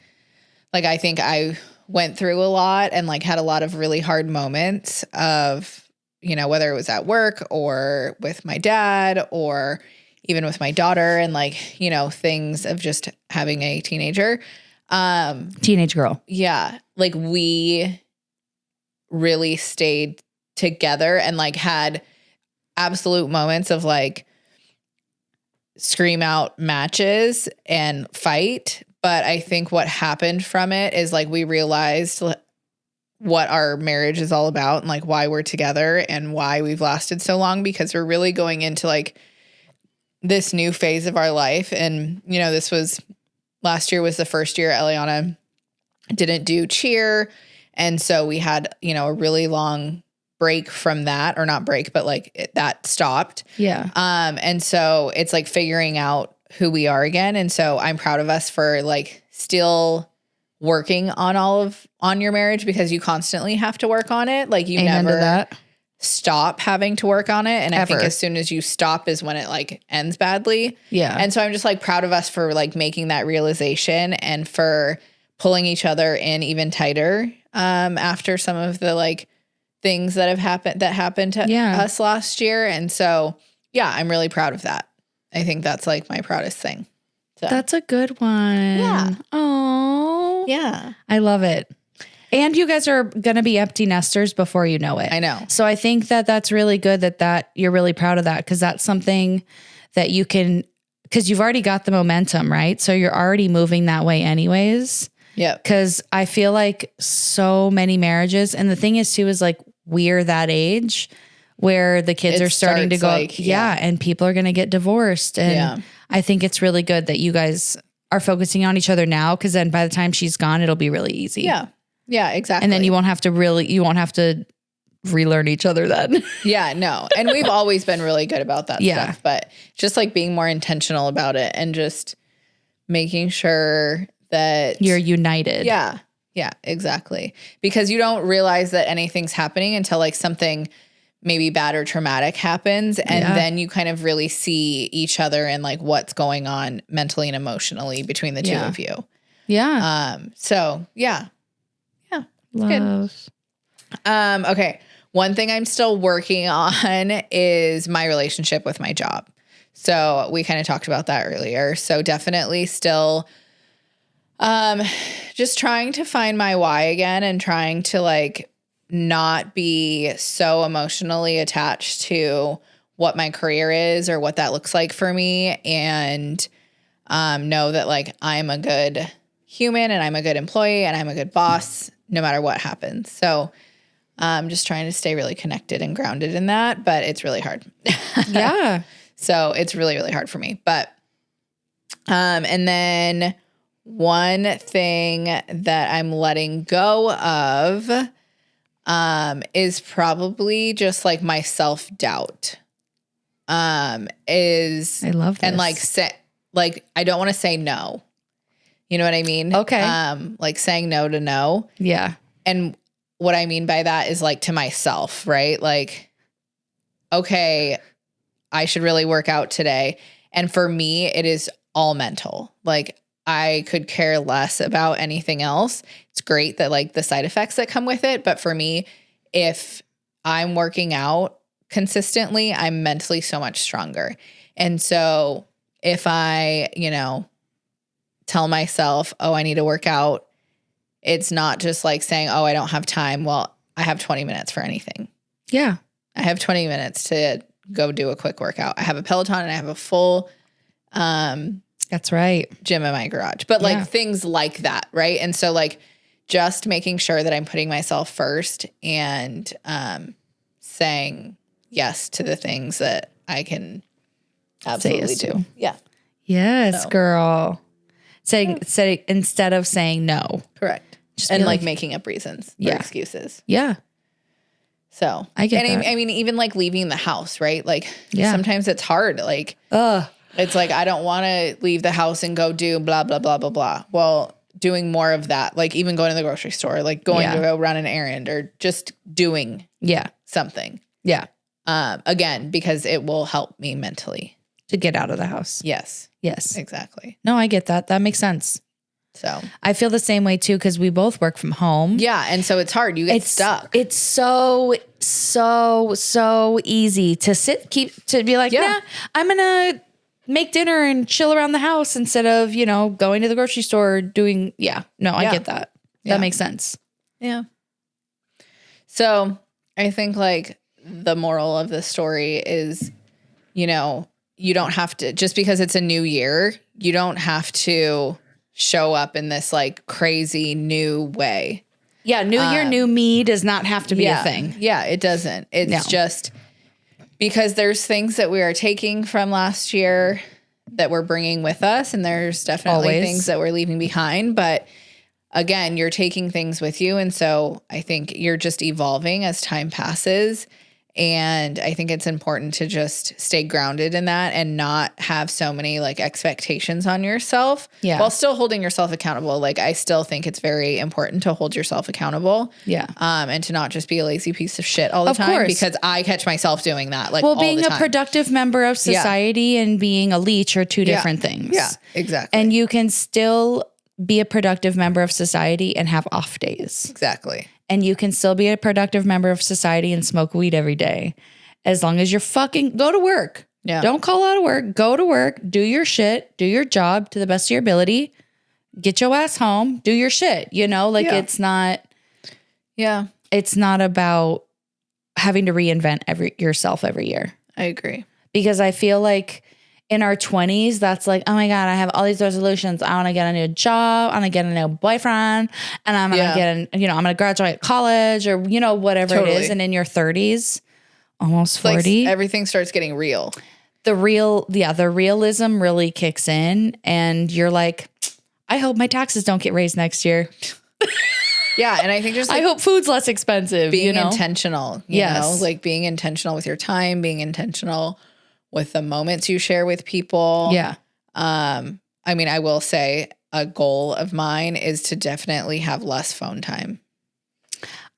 like I think I went through a lot and like had a lot of really hard moments of, you know, whether it was at work or with my dad or even with my daughter, and like, you know, things of just having a teenager. Teenage girl. Yeah. Like we really stayed together and like had absolute moments of like scream out matches and fight. But I think what happened from it is like we realized what our marriage is all about and like why we're together and why we've lasted so long, because we're really going into like this new phase of our life. And, you know, last year was the first year Eliana didn't do cheer. And so we had, you know, a really long break from that, or not break, but like that stopped. Yeah. And so it's like figuring out who we are again. And so I'm proud of us for like still working on your marriage, because you constantly have to work on it. Like you Amen to never that. stop having to work on it. And I think Ever. as soon as you stop is when it like ends badly. Yeah. And so I'm just like proud of us for like making that realization and for pulling each other in even tighter after some of the like things that happened to us last year. And so, yeah, I'm really proud of that. I think that's like my proudest thing. So, That's a good one. Yeah. Oh, yeah, I love it. And you guys are going to be empty nesters before you know it. I know. So I think that that's really good that you're really proud of that, because that's something that you can, because you've already got the momentum, right? So you're already moving that way anyways. Yep. Because I feel like so many marriages, and the thing is too, is like we're that age where the kids It are starting to starts go, like, and people are going to get divorced. And Yeah. I think it's really good that you guys are focusing on each other now, because then by the time she's gone, it'll be really easy. Yeah. Yeah, exactly. And then you won't have to relearn each other then. Yeah, no. And we've always been really good about that stuff, but just like being more intentional about it and just making sure that You're united. Yeah. Yeah, exactly. Because you don't realize that anything's happening until like something maybe bad or traumatic happens. And then you kind of really see each other and like what's going on mentally and emotionally between the two of you. Yeah. So yeah. Yeah. Love. Okay. One thing I'm still working on is my relationship with my job. So we kind of talked about that earlier. So definitely still just trying to find my why again and trying to like not be so emotionally attached to what my career is or what that looks like for me, and know that like I'm a good human and I'm a good employee and I'm a good boss no matter what happens. So I'm just trying to stay really connected and grounded in that, but it's really hard. Yeah. So it's really, really hard for me. But and then one thing that I'm letting go of is probably just like my self-doubt. Is I love this. and like I don't want to say no. You know what I mean? Okay. Like saying no to no. Yeah. And what I mean by that is like to myself, right? Like, okay, I should really work out today. And for me, it is all mental. Like I could care less about anything else. It's great that like the side effects that come with it. But for me, if I'm working out consistently, I'm mentally so much stronger. And so if I, tell myself, oh, I need to work out, it's not just like saying, oh, I don't have time. Well, I have 20 minutes for anything. Yeah. I have 20 minutes to go do a quick workout. I have a Peloton and I have a full That's right. gym in my garage. But like things like that, right? And so like just making sure that I'm putting myself first and saying yes to the things that I can absolutely yes do. to. Yeah. Yes, So. girl. Saying instead of saying no. Correct. Just And be like like- making up reasons or Yeah. excuses. Yeah. So I get and that. I mean, even like leaving the house, right? Like Yeah. sometimes it's hard. Like it's like, I don't want to leave the house and go do blah, blah, blah, blah, blah. Well, doing more of that, like even going to the grocery store, like going Yeah. to go run an errand or just doing Yeah. something. Yeah. Again, because it will help me mentally. To get out of the house. Yes, Yes. exactly. No, I get that. That makes sense. So I feel the same way too, because we both work from home. yeah. And so it's hard. You get stuck. It's so easy to be like, Yeah. nah, I'm gonna make dinner and chill around the house instead of, going to the grocery store or doing. Yeah. No, I Yeah. get that. Yeah. That makes sense. Yeah. So I think like the moral of the story is, you don't have to, just because it's a new year, you don't have to show up in this like crazy new way. Yeah. New year, new me does not have to be a thing. Yeah, it doesn't. It's No. just because there's things that we are taking from last year that we're bringing with us. And there's definitely Always. things that we're leaving behind. But again, you're taking things with you. And so I think you're just evolving as time passes. And I think it's important to just stay grounded in that and not have so many like expectations on yourself Yeah. while still holding yourself accountable. Like I still think it's very important to hold yourself accountable. Yeah. And to not just be a lazy piece of shit all the Of time course. because I catch myself doing that like Well, all being the a time. productive member of society and being a leech are two different things. Yeah, exactly. And you can still be a productive member of society and have off days. exactly. And you can still be a productive member of society and smoke weed every day. As long as you're fucking go to work. Yeah. Don't call out of work. Go to work. Do your shit. Do your job to the best of your ability. Get your ass home. Do your shit. Yeah. it's not about having to reinvent yourself every year. I agree. Because I feel like in our 20s, that's like, oh my God, I have all these resolutions. I want to get a new job. I want to get a new boyfriend. And I'm going to I'm going to graduate college or, whatever it Totally. is. And in your 30s, almost 40, Like everything starts getting real. the realism really kicks in. And you're like, I hope my taxes don't get raised next year. Yeah. And I think just I like hope food's less expensive. being intentional, Yes. like being intentional with your time, being intentional with the moments you share with people. Yeah. I mean, I will say a goal of mine is to definitely have less phone time.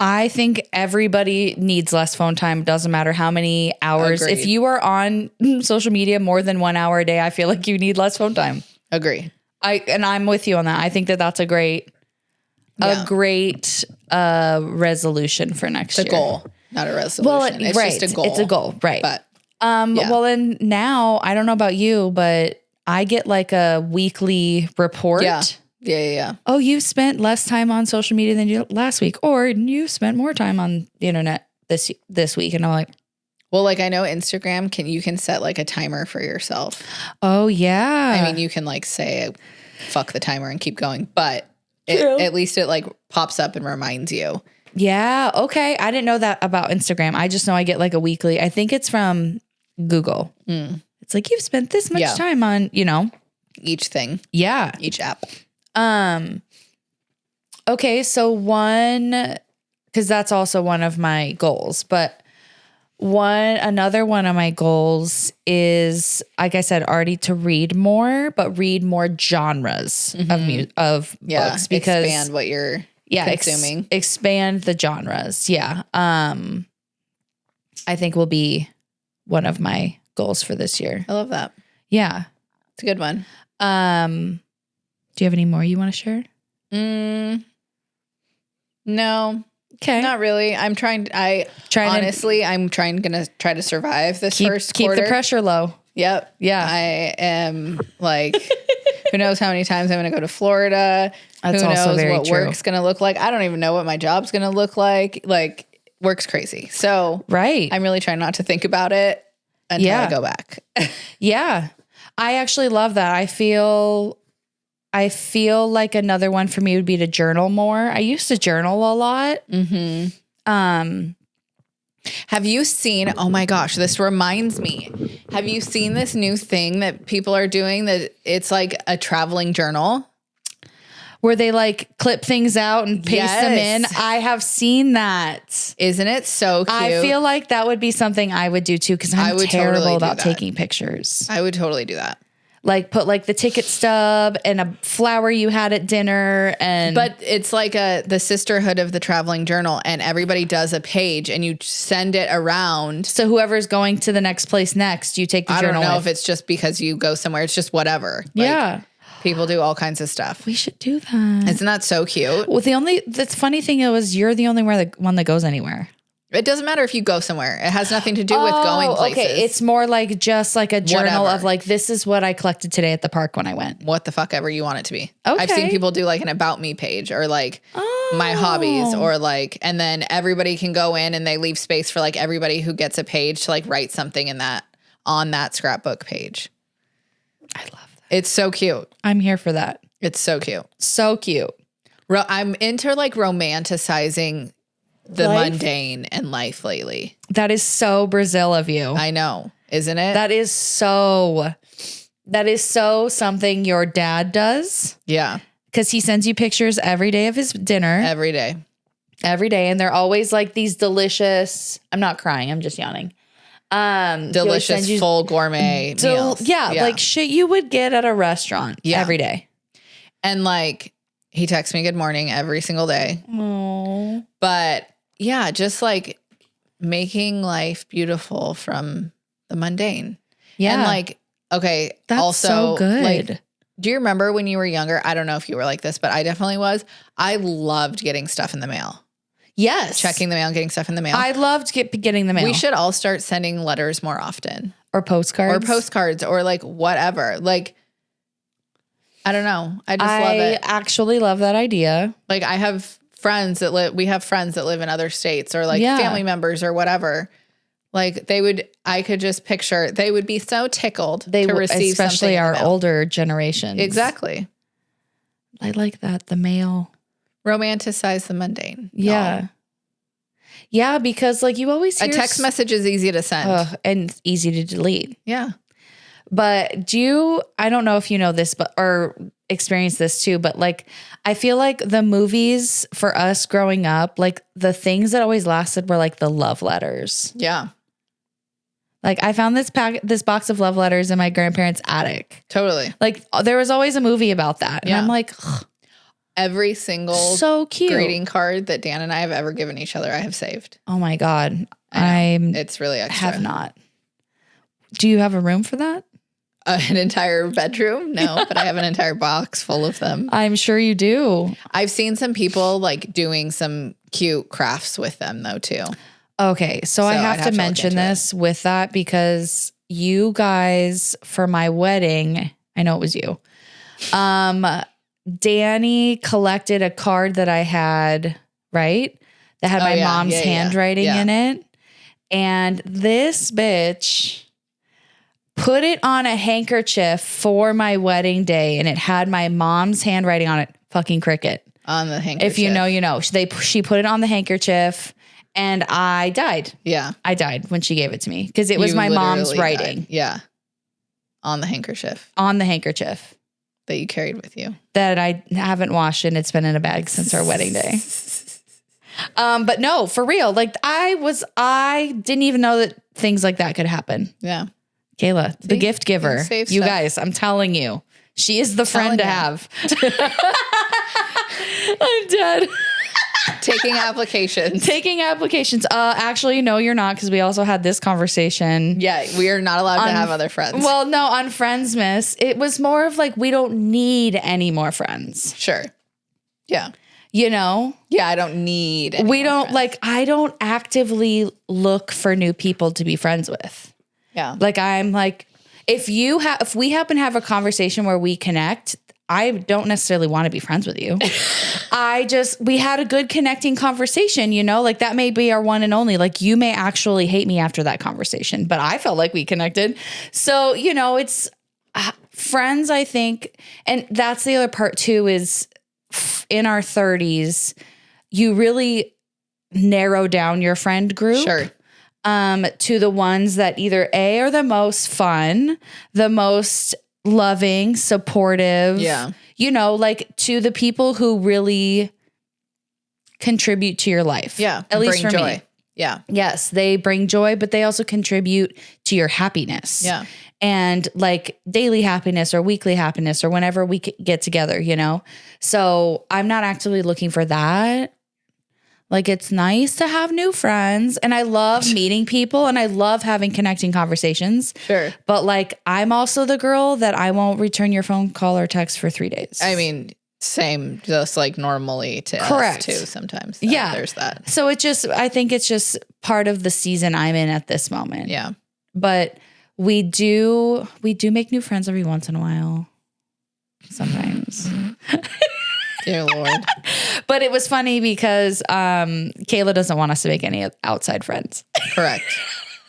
I think everybody needs less phone time. Doesn't matter how many hours. Agreed. If you are on social media more than 1 hour a day, I feel like you need less phone time. Agree. I'm with you on that. I think that's a great resolution for next year. It's a goal, not a resolution. Well, it's right. just a goal. It's a goal, right? But Well, and now I don't know about you, but I get like a weekly report. Yeah. Oh, you spent less time on social media than you last week, or you spent more time on the internet this week, and I'm like, Well, like I know Instagram you can set like a timer for yourself. oh yeah. I mean, you can like say fuck the timer and keep going, but True. at least it like pops up and reminds you. Yeah. Okay. I didn't know that about Instagram. I just know I get like a weekly. I think it's from Google. It's like you've spent this much time on, Each thing, Yeah. each app. Okay. So because that's also one of my goals, but another one of my goals is, like I said, already to read more, but read more genres of books because expand what you're consuming. Expand the genres. Yeah. I think will be one of my goals for this year. I love that. Yeah. It's a good one. Do you have any more you want to share? No, Okay. not really. I'm trying to try to survive this first keep quarter. the pressure low. Yep. Yeah. I am like, who knows how many times I'm going to go to Florida. That's who also knows very what true. work's going to look like. I don't even know what my job's going to look like. Like work's crazy. So Right. I'm really trying not to think about it until I go back. Yeah. I actually love that. I feel like another one for me would be to journal more. I used to journal a lot. Have you seen, oh my gosh, this reminds me. Have you seen this new thing that people are doing that it's like a traveling journal? Where they like clip things out and paste them in. Yes. I have seen that. Isn't it so cute? I feel like that would be something I would do too because I'm would terrible totally do about that. taking pictures. I would totally do that. Like put like the ticket stub and a flower you had at dinner and But it's like the sisterhood of the traveling journal, and everybody does a page and you send it around. so whoever's going to the next place next, you take the I don't journal know with. if it's just because you go somewhere. It's just whatever. Like, Yeah. people do all kinds of stuff. We should do that. Isn't that so cute? Well, the funny thing is you're the only one that goes anywhere. It doesn't matter if you go somewhere. It has nothing to do with going places. Okay. It's more like just like a journal Whatever. of like, this is what I collected today at the park when I went. what the fuck ever you want it to be. I've seen Okay. people do like an about me page or like my hobbies or like, and then everybody can go in and they leave space for like everybody who gets a page to like write something in that on that scrapbook page. I love that. It's so cute. I'm here for that. It's so cute. So cute. I'm into like romanticizing the Life? mundane and life lately. That is so Brazil of you. I know, isn't it? That is so something your dad does yeah, because he sends you pictures every day of his dinner every day. every day. And they're always like these delicious, I'm not crying, I'm just yawning. He always Delicious, sends you full gourmet meals. Yeah, like shit you would get at a restaurant Yeah. every day. And like he texts me good morning every single day. Oh, But yeah, just like making life beautiful from the mundane. yeah. And like, okay, that's also so good. like, do you remember when you were younger? I don't know if you were like this, but I definitely was. I loved getting stuff in the mail, yes. checking the mail, getting stuff in the mail. I loved getting the mail. We should all start sending letters more often or postcards. or postcards or like whatever. Like, I don't know. I just love it. actually love that idea. Like I have friends that we have friends that live in other states or like Yeah. family members or whatever. Like I could just picture, they would be so tickled to receive especially something in the our mail. older generations. Exactly. I like that. The mail. Romanticize the mundane. Yeah. No. Yeah, because like you always A hear text message is easy to send. and easy to delete. Yeah. But I don't know if you know this, or experience this too, but like, I feel like the movies for us growing up, like the things that always lasted were like the love letters. Yeah. Like I found this box of love letters in my grandparents' attic. Totally. Like there was always a movie about that. And Yeah. I'm like, Every single so cute. greeting card that Dan and I have ever given each other, I have saved. Oh my God. I know. I It's really extra. have not. Do you have a room for that? An entire bedroom? No, but I have an entire box full of them. I'm sure you do. I've seen some people like doing some cute crafts with them though too. Okay. So I So have I'd to have to look mention into it. this with that because you guys, for my wedding, I know it was you. Danny collected a card that I had, right? That had Oh, my yeah, mom's yeah, yeah, handwriting yeah. in it. And this bitch put it on a handkerchief for my wedding day and it had my mom's handwriting on it. Fucking cricket. On the handkerchief. If you know, you know. She put it on the handkerchief and I died. Yeah. I died when she gave it to me because it was You my mom's literally writing died. Yeah. On the handkerchief on the handkerchief that you carried with you. that I haven't washed and it's been in a bag since our wedding day. But no, for real. Like I didn't even know that things like that could happen. Yeah. Kayla, the See? gift giver. Save You stuff. guys, I'm telling you, she is the friend Telling to you. have. I'm dead. Taking applications. Taking applications. Actually, no, you're not because we also had this conversation. Yeah. We are not allowed to have other friends. Well, no, on Friendsmas, it was more of like, we don't need any more friends. Sure. Yeah. You know, Yeah. I don't need any we more don't friends. like, I don't actively look for new people to be friends with. Yeah. Like, I'm like, if we happen to have a conversation where we connect, I don't necessarily want to be friends with you. We had a good connecting conversation, you know, like that may be our one and only. Like you may actually hate me after that conversation, but I felt like we connected. So, you know, it's friends, I think. And that's the other part too, is in our 30s, you really narrow down your friend group. Sure. to the ones that either A, are the most fun, the most loving, supportive. Yeah. You know, like to the people who really contribute to your life. Yeah. At least bring for joy. me. Yeah. Yes, they bring joy, but they also contribute to your happiness. Yeah. And like daily happiness or weekly happiness or whenever we get together, you know? So I'm not actively looking for that. Like, it's nice to have new friends and I love meeting people and I love having connecting conversations. Sure. But like, I'm also the girl that I won't return your phone call or text for 3 days. I mean, same, just like normally to Correct. us too sometimes. So Yeah. There's that. So I think it's just part of the season I'm in at this moment. Yeah. But we do make new friends every once in a while. Sometimes. Dear Lord. But it was funny because Kayla doesn't want us to make any outside friends. Correct.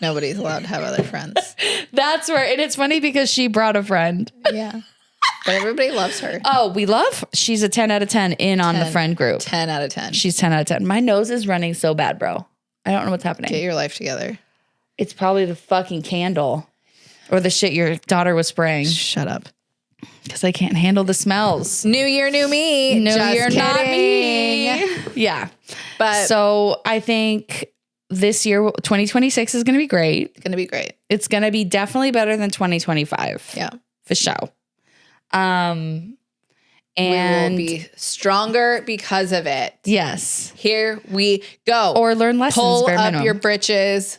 Nobody's allowed to have other friends. That's where, and it's funny because she brought a friend. Yeah. But everybody loves her. Oh, she's a 10 out of 10 on the 10. friend group. 10 out of 10. She's 10 out of 10. My nose is running so bad, bro. I don't know what's happening. Get your life together. It's probably the fucking candle or the shit your daughter was spraying Shut up. because I can't handle the smells. New year, new me. No, Just you're not kidding. me. Yeah. But So I think this year, 2026 is going to be great. it's going to be great. It's going to be definitely better than 2025. Yeah. For sure. And We will be stronger because of it. yes. Here we go. Or learn lessons. pull bare up minimum. your britches.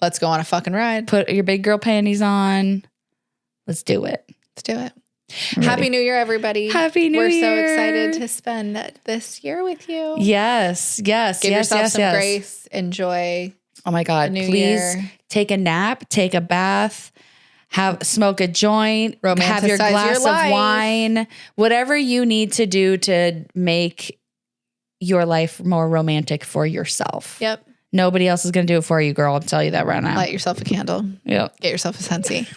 Let's go on a fucking ride. Put your big girl panties on. Let's do it. Let's do it. I'm Happy ready. New Year, everybody. Happy New We're Year. so excited to spend this year with you. Yes. Yes. Give yes. yourself yes. some yes. grace. Enjoy. Oh my God. New Please Year. take a nap, take a bath, smoke a joint, have your Romanticize glass your of life. wine, whatever you need to do to make your life more romantic for yourself. Yep. Nobody else is going to do it for you, girl. I'll tell you that right now. Light yourself a candle. Yep. Get yourself a Scentsy.